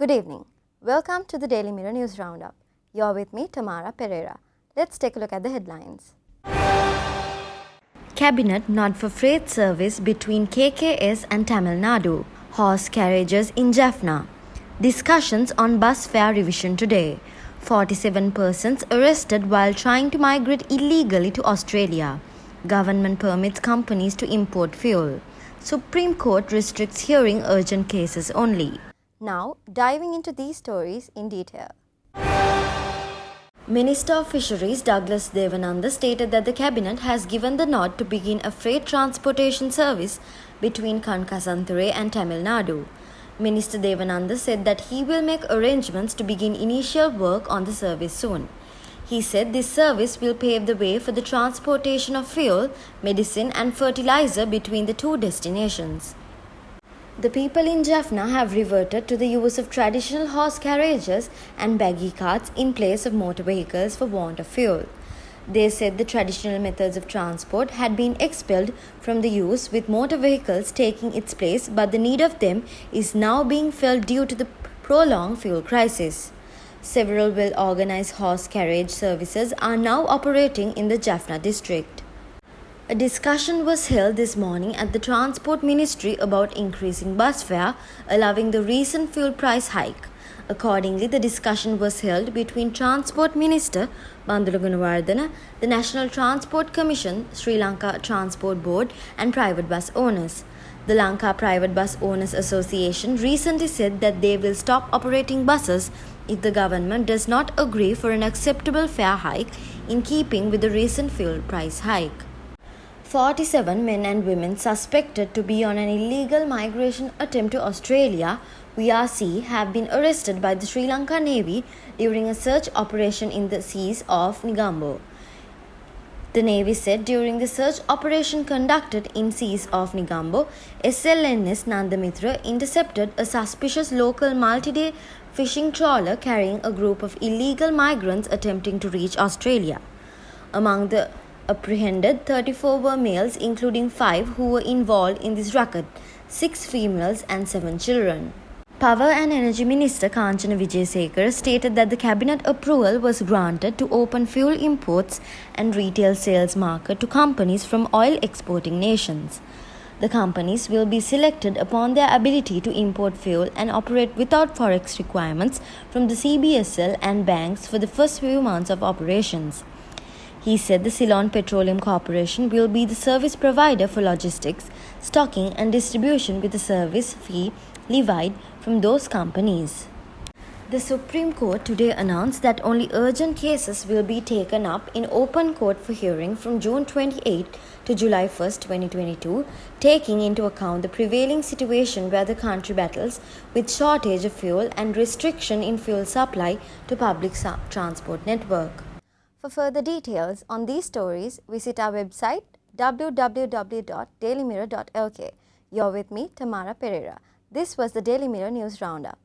Good evening. Welcome to the Daily Mirror News Roundup. You're with me, Tamara Pereira. Let's take a look at the headlines. Cabinet nod for freight service between KKS and Tamil Nadu. Horse carriages in Jaffna. Discussions on bus fare revision today. 47 persons arrested while trying to migrate illegally to Australia. Government permits companies to import fuel. Supreme Court restricts hearing urgent cases only. Now, diving into these stories in detail. Minister of Fisheries Douglas Devananda stated that the Cabinet has given the nod to begin a freight transportation service between Kankasanthure and Tamil Nadu. Minister Devananda said that he will make arrangements to begin initial work on the service soon. He said this service will pave the way for the transportation of fuel, medicine and fertilizer between the two destinations. The people in Jaffna have reverted to the use of traditional horse carriages and buggy carts in place of motor vehicles for want of fuel. They said the traditional methods of transport had been expelled from the use, with motor vehicles taking its place, but the need of them is now being felt due to the prolonged fuel crisis. Several well-organized horse carriage services are now operating in the Jaffna district. A discussion was held this morning at the Transport Ministry about increasing bus fare, allowing the recent fuel price hike. Accordingly, the discussion was held between Transport Minister Bandula Gunawardena, the National Transport Commission, Sri Lanka Transport Board and private bus owners. The Lanka Private Bus Owners Association recently said that they will stop operating buses if the government does not agree for an acceptable fare hike in keeping with the recent fuel price hike. 47 men and women suspected to be on an illegal migration attempt to Australia (VRC) have been arrested by the Sri Lanka Navy during a search operation in the seas of Colombo. The Navy said during the search operation conducted in seas of Colombo, SLNS Nandamitra intercepted a suspicious local multi-day fishing trawler carrying a group of illegal migrants attempting to reach Australia. Among the apprehended, 34 were males, including 5 who were involved in this racket, 6 females and 7 children. Power and Energy Minister Kanchana Wijesekara stated that the Cabinet approval was granted to open fuel imports and retail sales market to companies from oil exporting nations. The companies will be selected upon their ability to import fuel and operate without forex requirements from the CBSL and banks for the first few months of operations. He said the Ceylon Petroleum Corporation will be the service provider for logistics, stocking and distribution with a service fee levied from those companies. The Supreme Court today announced that only urgent cases will be taken up in open court for hearing from June 28 to July 1, 2022, taking into account the prevailing situation where the country battles with shortage of fuel and restriction in fuel supply to public transport network. For further details on these stories, visit our website www.dailymirror.lk. You're with me, Tamara Pereira. This was the Daily Mirror News Roundup.